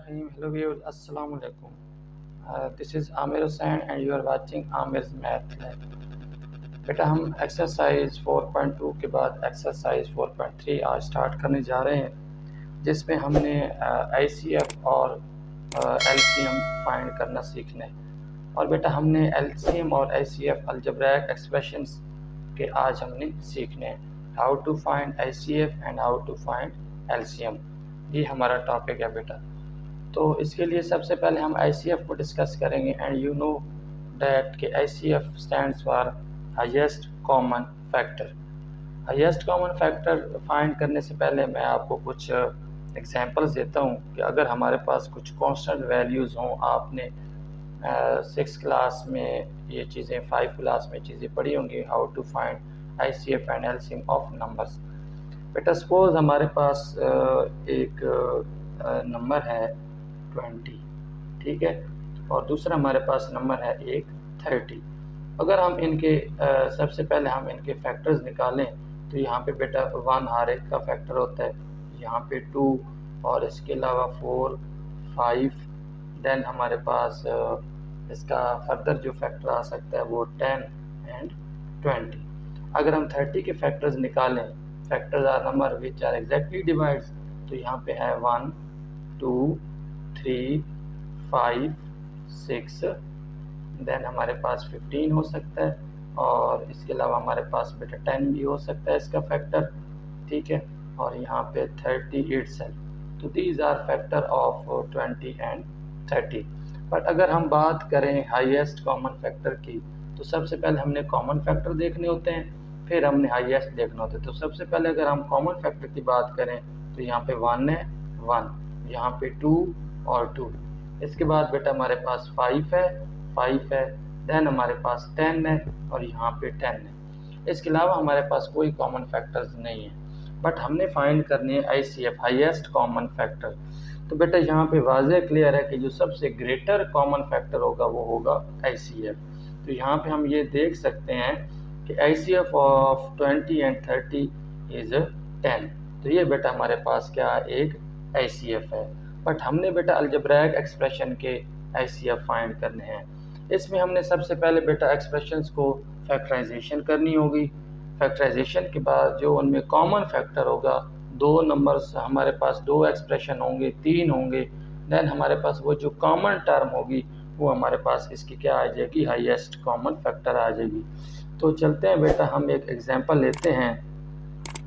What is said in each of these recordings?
Bismillahirrahmanirrahim. Hello viewers, Assalamu alaikum. This is Amir Hussain and you are watching Amir's Math Lab. बेटा हम exercise 4.2 के बाद exercise 4.3 आज start करने जा रहे हैं, जिसमें हमने ICF और LCM फाइंड करना सीखना है। और बेटा हमने LCM और ICF अलजेब्रिक एक्सप्रेशंस के आज हमने सीखने हैं, how to find ICF and how to find LCM। ये हमारा टॉपिक है बेटा। तो इसके लिए सबसे पहले हम ICF को डिस्कस करेंगे एंड यू नो दैट कि ICF stands for highest common factor. Highest common factor find करने से पहले मैं आपको कुछ एग्जांपल्स देता हूँ कि अगर हमारे पास कुछ कांस्टेंट वैल्यूज़ हों, आपने 6 क्लास में ये चीज़ें, 5 क्लास में चीज़ें पढ़ी होंगी, how to find ICF and LCM of numbers. बेटा सपोज हमारे पास एक नंबर है 20, ठीक है, और दूसरा हमारे पास नंबर है एक 30। अगर हम इनके सबसे पहले हम इनके फैक्टर्स निकालें तो यहाँ पे बेटा 1 हर एक का फैक्टर होता है, यहाँ पे 2 और इसके अलावा 4, 5, देन हमारे पास इसका फर्दर जो फैक्टर आ सकता है वो 10 एंड 20। अगर हम 30 के फैक्टर्स निकालें, factors are number which are exactly divides, तो यहाँ पे है 1, 2, 3, 5, 6, देन हमारे पास 15 हो सकता है और इसके अलावा हमारे पास बेटा 10 भी हो सकता है इसका फैक्टर, ठीक है, और यहाँ पे 30 इटसेल्फ। तो these are factor of 20 and 30। But अगर हम बात करें हाईएस्ट कॉमन फैक्टर की, तो सबसे पहले हमने कॉमन फैक्टर देखने होते हैं, फिर हमने हाईएस्ट देखना होता है। तो सबसे पहले अगर हम कॉमन फैक्टर की बात करें तो यहाँ पे 1 है, 1, यहाँ पे 2 और 2, इसके बाद बेटा हमारे पास 5 है, 5 है, देन हमारे पास 10 है और यहाँ पे 10 है। इसके अलावा हमारे पास कोई कॉमन फैक्टर्स नहीं है, बट हमने फाइंड करनी है ICF, हाईएस्ट कॉमन फैक्टर। तो बेटा यहाँ पे वाज़े क्लियर है कि जो सबसे ग्रेटर कॉमन फैक्टर होगा वो होगा ICF। तो यहाँ पे हम ये देख सकते हैं कि ICF ऑफ 20 एंड 30 इज 10। तो ये बेटा हमारे पास क्या एक ICF है। बट हमने बेटा अलजेब्रिक एक्सप्रेशन के ICF फाइंड करने हैं। इसमें हमने सबसे पहले बेटा एक्सप्रेशंस को फैक्टराइजेशन करनी होगी। फैक्टराइजेशन के बाद जो उनमें कॉमन फैक्टर होगा, 2 नंबर्स हमारे पास, 2 एक्सप्रेशन होंगे, 3 होंगे, देन हमारे पास वो जो कॉमन टर्म होगी वो हमारे पास इसकी क्या आ जाएगी, हाईएस्ट कॉमन फैक्टर आ जाएगी। तो चलते हैं बेटा, हम एक एग्जांपल लेते हैं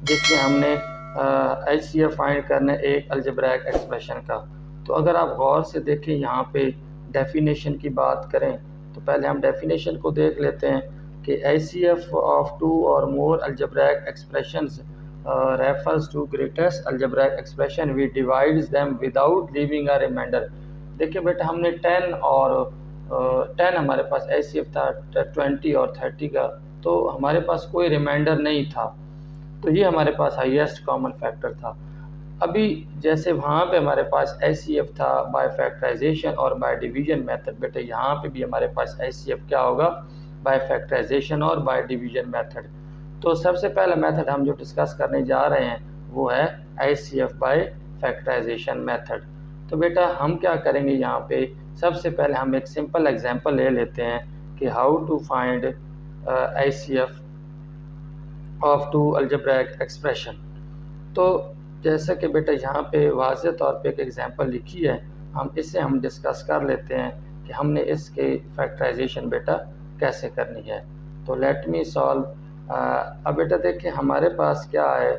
जिसमें हमने ICF फाइंड करना है एक अलजेब्रिक एक्सप्रेशन का। तो अगर आप गौर से देखें, यहाँ पे डेफिनेशन की बात करें तो पहले हम डेफिनेशन को देख लेते हैं कि ICF ऑफ 2 और more algebraic expressions refers to greatest algebraic expression we divides them without leaving a reminder. देखिए बेटा हमने 10 और 10 हमारे पास ICF था 20 और 30 का, तो हमारे पास कोई रिमाइंडर नहीं था, तो ये हमारे पास हाईएस्ट कॉमन फैक्टर था। अभी जैसे वहाँ पे हमारे पास ICF था बाय फैक्टराइजेशन और बाय डिवीजन मेथड, बेटे यहाँ पे भी हमारे पास ICF क्या होगा, बाय फैक्टराइजेशन और बाय डिवीजन मेथड। तो सबसे पहला मेथड हम जो डिस्कस करने जा रहे हैं वो है ICF बाय फैक्टराइजेशन मेथड। तो बेटा हम क्या करेंगे, यहाँ पे सबसे पहले हम एक सिंपल एग्जांपल ले लेते हैं कि how to find ICF of 2 algebraic expression. तो जैसे कि बेटा यहाँ पे वाज़े तौर पे एक एग्जांपल लिखी है, हम इससे हम डिस्कस कर लेते हैं कि हमने इसके फैक्टराइजेशन बेटा कैसे करनी है। तो लेट मी सॉल्व। अब बेटा देखिए हमारे पास क्या है,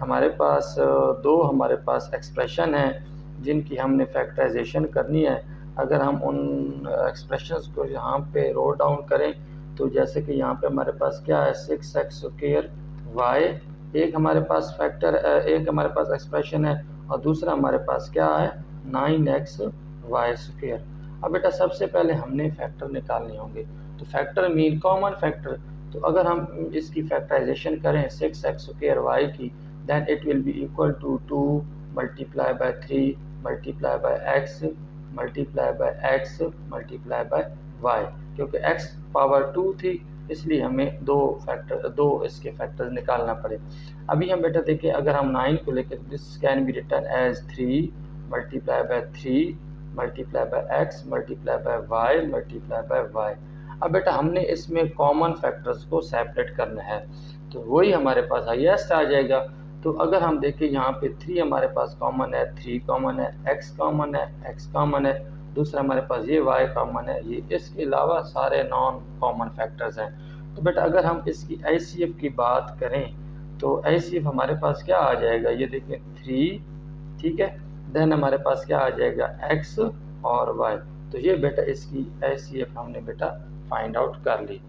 हमारे पास दो हमारे पास एक्सप्रेशन हैं जिनकी हमने फैक्टराइजेशन करनी है। अगर हम उन एक्सप्रेशंस को यहाँ पे रो डाउन करें तो जैसे कि यहाँ पे हमारे पास क्या है, 6x स्क्वायर y, एक हमारे पास फैक्टर, एक हमारे पास एक्सप्रेशन है और दूसरा हमारे पास क्या है 9x y स्क्वायर। अब बेटा सबसे पहले हमने फैक्टर निकालने होंगे, तो फैक्टर मीन कॉमन फैक्टर। तो अगर हम इसकी फैक्टराइजेशन करें 6x स्क्वायर y की, then it will be equal to 2 multiply by 3 multiply by x multiply by x multiply by y, क्योंकि x पावर 2 थी इसलिए हमें दो इसके फैक्टर्स निकालना पड़े। अभी हम बेटा देखिए अगर हम 9 को लेकर, this can be return as 3 multiply by 3 multiply by x multiply by y multiply by y। अब बेटा हमने इसमें कॉमन फैक्टर्स को सेपरेट करना है, तो वही हमारे पास हाईएस्ट आ जाएगा। तो अगर हम देखें यहाँ पे 3 हमारे पास कॉमन है, 3 कॉमन है, x कॉमन है, x कॉमन है, दूसरा हमारे पास ये y कॉमन है, ये इसके अलावा सारे नॉन कॉमन फैक्टर्स हैं। तो बेटा अगर हम इसकी ICF की बात करें तो ICF हमारे पास क्या आ जाएगा, ये देखें 3, ठीक है, देन हमारे पास क्या आ जाएगा x और y। तो ये बेटा इसकी ICF हमने बेटा फाइंड आउट कर ली।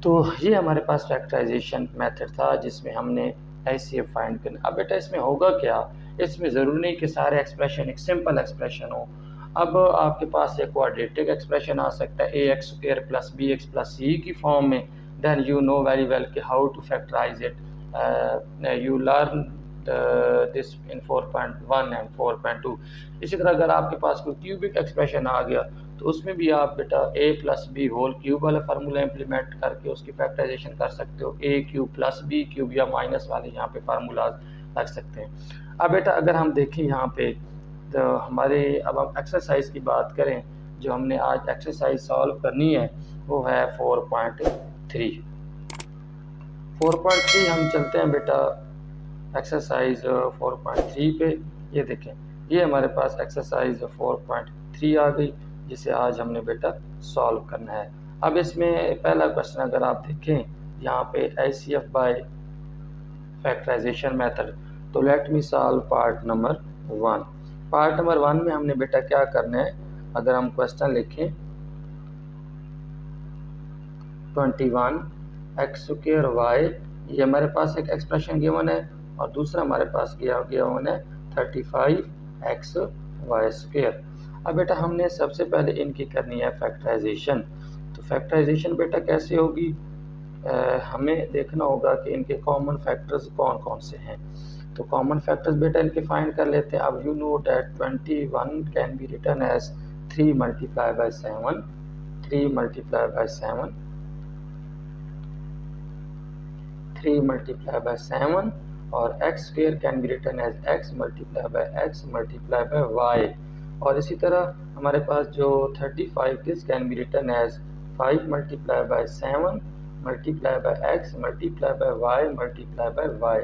तो ये हमारे पास फैक्टराइजेशन मेथड था जिसमें हमने ICF फाइंड करना। अब बेटा इसमें होगा क्या, इसमें ज़रूरी नहीं कि सारे एक्सप्रेशन एक सिंपल एक्सप्रेशन हो। अब आपके पास एक क्वाड्रेटिक एक्सप्रेशन आ सकता है ax square plus bx plus c की फॉर्म में, then you know very well कि how to factorise it, you learn this in 4.1 and 4.2। इसी तरह अगर आपके पास कोई क्यूबिक एक्सप्रेशन आ गया तो उसमें भी आप बेटा a plus B whole cube वाला फार्मूला इम्प्लीमेंट करके उसकी फैक्टराइजेशन कर सकते हो। a cube plus B cube या माइनस वाले यहाँ पे फार्मूलाज रख सकते हैं। अब बेटा अगर हम देखें यहाँ पे तो हमारे, अब हम एक्सरसाइज की बात करें, जो हमने आज एक्सरसाइज सॉल्व करनी है वो है 4.3। 4.3 हम चलते हैं बेटा एक्सरसाइज 4.3 पे। ये देखें ये हमारे पास एक्सरसाइज 4.3 आ गई जिसे आज हमने बेटा सॉल्व करना है। अब इसमें पहला क्वेश्चन अगर आप देखें यहाँ पे ICF बाय फैक्टराइजेशन मेथड, तो let me solve part number 1। Part number 1 में हमने बेटा क्या करना है, अगर हम क्वेश्चन लिखें 21 x स्क्वायर y, ये हमारे पास एक एक्सप्रेशन गिवन है, और दूसरा हमारे पास गिवन है 35 x y स्क्वायर। अब बेटा हमने सबसे पहले इनकी करनी है फैक्टराइजेशन। तो फैक्टराइजेशन बेटा कैसे होगी, हमें देखना होगा कि इनके कॉमन फैक्टर्स कौन कौन से हैं। तो कॉमन फैक्टर्स बेटा इनके फाइंड कर लेते हैं। अब you know that 21 can be written as 3 multiply by 7, 3 multiply by 7, 3 multiply by 7, और x square can be written as x multiply by x multiply by y। और इसी तरह हमारे पास जो 35 this can be written as 5 multiply by 7 multiply by x multiply by y multiply by y।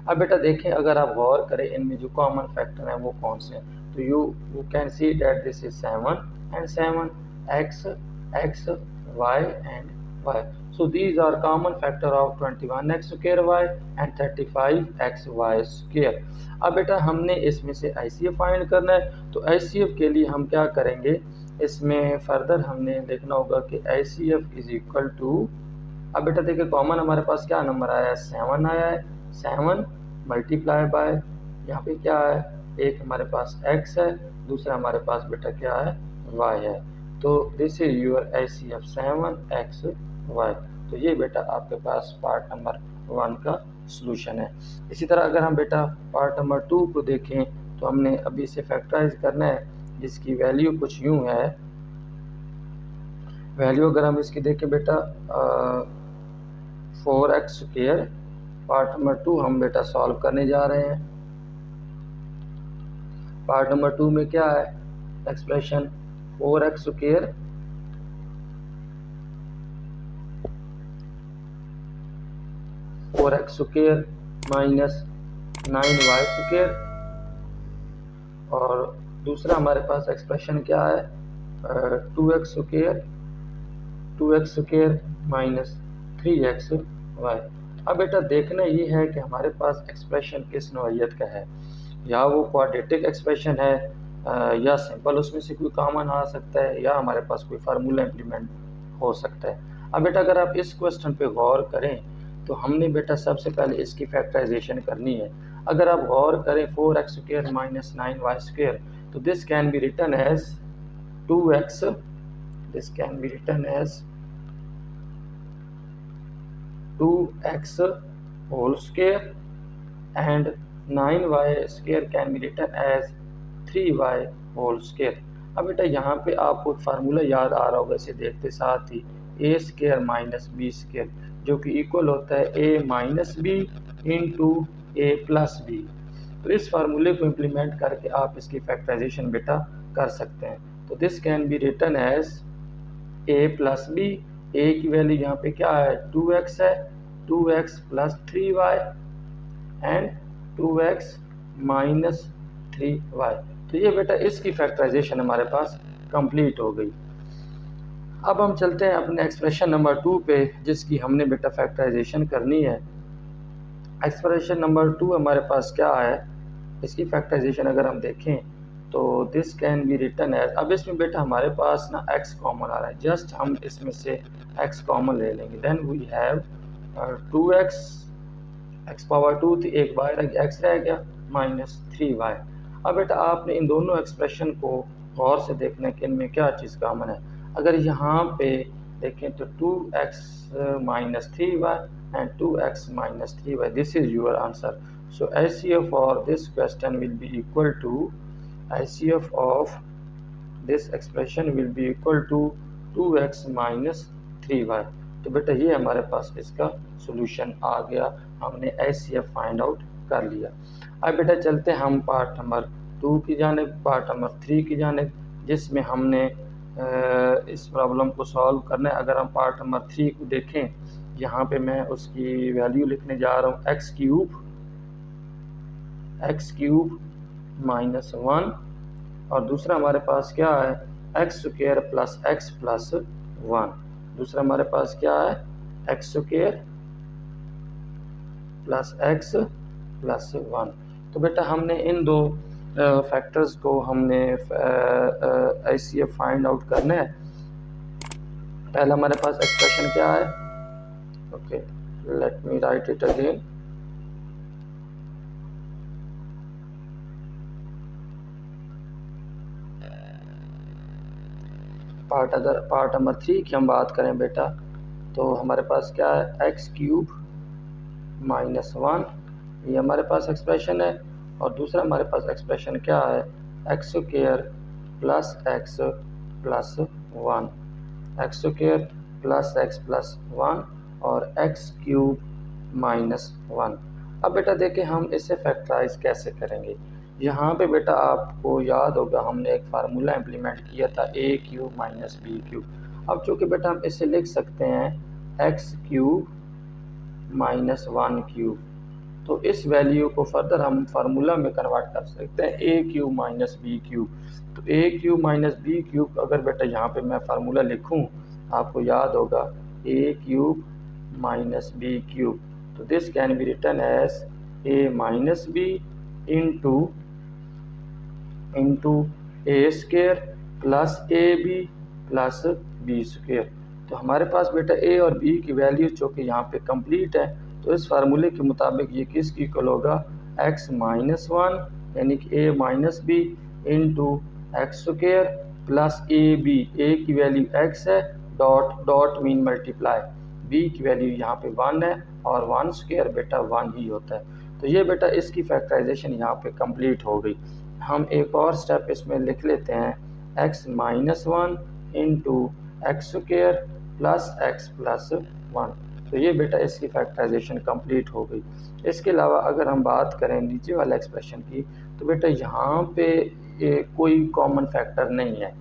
अब बेटा देखें अगर आप गौर करें इनमें जो कॉमन फैक्टर हैं वो कौन से हैं, तो you can see that this is 7 and 7, x y and y. So these are common factor of 21x square y and 35x y square. अब बेटा हमने इसमें से ICF फाइंड करना है। तो ICF के लिए हम क्या करेंगे, इसमें फर्दर हमने देखना होगा कि ICF इज इक्वल टू, अब बेटा देखिए कॉमन हमारे पास क्या नंबर आया है, 7 आया है, 7 मल्टीप्लाई बाय यहाँ पे क्या है, एक हमारे पास x है, दूसरा हमारे पास बेटा क्या है, y है। तो this is your ICF 7x y। तो ये बेटा आपके पास पार्ट नंबर 1 का सॉल्यूशन है। इसी तरह अगर हम बेटा पार्ट नंबर 2 को देखें तो हमने अभी इसे फैक्टराइज करना है, जिसकी वैल्यू कुछ यूँ है। वैल्यू अगर हम इसकी देखें बेटा 4x स्क्वायर, पार्ट नंबर 2 हम बेटा सॉल्व करने जा रहे हैं। पार्ट नंबर 2 में क्या है expression, 4x square minus 9y square, और दूसरा हमारे पास एक्सप्रेशन क्या है 2x square minus 3x y। अब बेटा देखना ये है कि हमारे पास एक्सप्रेशन किस नौइयत का है, या वो क्वाड्रेटिक एक्सप्रेशन है या सिंपल उसमें से कोई कॉमन आ सकता है, या हमारे पास कोई फार्मूला इम्प्लीमेंट हो सकता है। अब बेटा अगर आप इस क्वेश्चन पे गौर करें तो हमने बेटा सबसे पहले इसकी फैक्टराइजेशन करनी है। अगर आप गौर करें 4x square minus 9y square, तो this can be written as 2x, this can be written as 2x whole square and 9y square can be written as 3y whole square. अब बेटा यहाँ पे आपको फार्मूला याद आ रहा होगा इसे देखते साथ ही, a square minus B square, जो कि इक्वल होता है a minus B into a plus B. तो इस फार्मूले को इम्प्लीमेंट करके आप इसकी फैक्टराइजेशन बेटा कर सकते हैं। तो this can be written as A plus B. A की वैल्यू यहाँ पे क्या है 2x है, 2x plus 3y and 2x minus 3y। तो ये बेटा इसकी फैक्टराइजेशन हमारे पास कंप्लीट हो गई। अब हम चलते हैं अपने एक्सप्रेशन नंबर 2 पे, जिसकी हमने बेटा फैक्टराइजेशन करनी है। एक्सप्रेशन नंबर 2 हमारे पास क्या है, इसकी फैक्टराइजेशन अगर हम देखें तो this can be written as, अब इसमें बेटा हमारे पास ना x कॉमन आ रहा है, जस्ट हम इसमें से x कॉमन ले लेंगे। Then we have 2x, x power 2 थी, एक बाहर x रह गया, माइनस 3y। अब बेटा आपने इन दोनों एक्सप्रेशन को गौर से देखना है कि इनमें क्या चीज़ कॉमन है। अगर यहाँ पे देखें तो 2x minus 3y and 2x minus 3y, this is your answer. So HCF for this question will be equal to, HCF of this expression will be equal to 2x minus 3y। तो बेटा ये हमारे पास इसका solution आ गया, हमने HCF find out कर लिया। अब बेटा चलते हैं हम पार्ट नंबर 2 की जानिब, पार्ट नंबर 3 की जानिब, जिसमें हमने इस प्रॉब्लम को सॉल्व करना है। अगर हम पार्ट नंबर 3 को देखें, यहाँ पे मैं उसकी वैल्यू लिखने जा रहा हूँ एक्स क्यूब माइनस 1, और दूसरा हमारे पास क्या है x square plus X plus 1। दूसरा हमारे पास क्या है x square plus X plus 1। तो बेटा हमने इन दो फैक्टर्स को हमने HCF फाइंड आउट करना है। पहला हमारे पास एक्सप्रेशन क्या है, okay let me right it again. अगर पार्ट नंबर 3 की हम बात करें बेटा, तो हमारे पास क्या है एक्स क्यूब माइनस 1, ये हमारे पास एक्सप्रेशन है। और दूसरा हमारे पास एक्सप्रेशन क्या है x square plus X plus 1, x square plus X plus 1 और एक्स क्यूब माइनस 1। अब बेटा देखें हम इसे फैक्टराइज कैसे करेंगे। यहाँ पे बेटा आपको याद होगा हमने एक फार्मूला इम्प्लीमेंट किया था ए क्यूब माइनस बी क्यूब। अब चूँकि बेटा हम इसे लिख सकते हैं एक्स क्यूब माइनस 1 क्यूब, तो इस वैल्यू को फर्दर हम फार्मूला में कन्वर्ट कर सकते हैं ए क्यूब माइनस बी क्यूब। तो ए क्यूब माइनस बी क्यूब अगर बेटा यहाँ पे मैं फार्मूला लिखूँ, आपको याद होगा A cube minus B cube, तो this can be written as A minus B into A square plus A B plus B square. तो हमारे पास बेटा ए और बी की वैल्यू जो कि यहाँ पे कंप्लीट है, तो इस फार्मूले के मुताबिक ये किसकी इक्वल होगा x माइनस 1 यानी कि a minus B into X square plus A B, A की वैल्यू x है, dot dot mean multiply, b की वैल्यू यहाँ पे 1 है और 1 स्क्वायर बेटा 1 ही होता है। तो ये बेटा इसकी फैक्टराइजेशन यहाँ पे कंप्लीट हो गई। हम एक और स्टेप इसमें लिख लेते हैं x minus 1 into X square plus X plus 1। तो ये बेटा इसकी फैक्टराइजेशन कंप्लीट हो गई। इसके अलावा अगर हम बात करें नीचे वाले एक्सप्रेशन की, तो बेटा यहाँ पे कोई कॉमन फैक्टर नहीं है।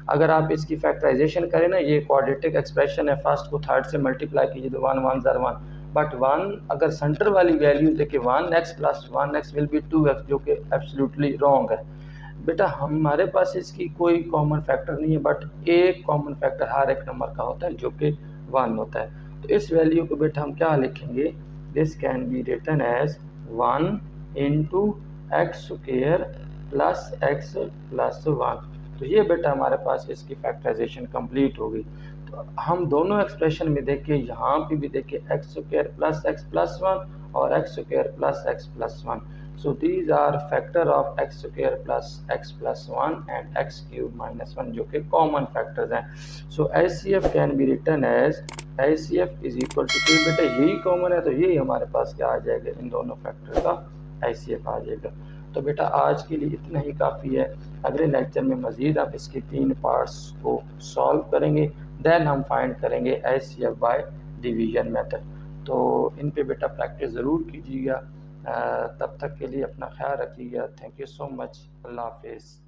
अगर आप इसकी फैक्टराइजेशन करें ना, ये क्वाड्रेटिक एक्सप्रेशन है, फर्स्ट को थर्ड से मल्टीप्लाई कीजिए तो 1 1 ज़र 1, बट 1 अगर सेंटर वाली वैल्यू देखिए 1x plus 1x will be 2x, जो कि एब्सोल्युटली रॉन्ग है। बेटा हमारे पास इसकी कोई कॉमन फैक्टर नहीं है, बट एक कॉमन फैक्टर हर एक नंबर का होता है जो कि 1 होता है। तो इस वैल्यू को बेटा हम क्या लिखेंगे, this can be written as 1 into X square plus X plus 1। तो ये बेटा हमारे पास इसकी फैक्टराइजेशन कंप्लीट हो गई। तो हम दोनों एक्सप्रेशन में देखिए, यहाँ पे भी देखिए x square plus X plus 1 और x square plus X plus 1। So these are factor of x square plus x plus 1 and x cube minus 1, जो कि common factors हैं। So HCF can be written as HCF is equal to, क्योंकि बेटा यही common है तो यही हमारे पास क्या आ जाएगा, इन दोनों फैक्टर का HCF आ जाएगा। तो बेटा आज के लिए इतना ही काफ़ी है। अगले लेक्चर में मज़ीद आप इसके 3 पार्ट्स को सॉल्व करेंगे, देन हम फाइंड करेंगे HCF बाय डिवीजन मेथड। तो इन पे बेटा प्रैक्टिस ज़रूर कीजिएगा। तब तक के लिए अपना ख्याल रखिएगा। Thank you so much. अल्लाह हाफिज़।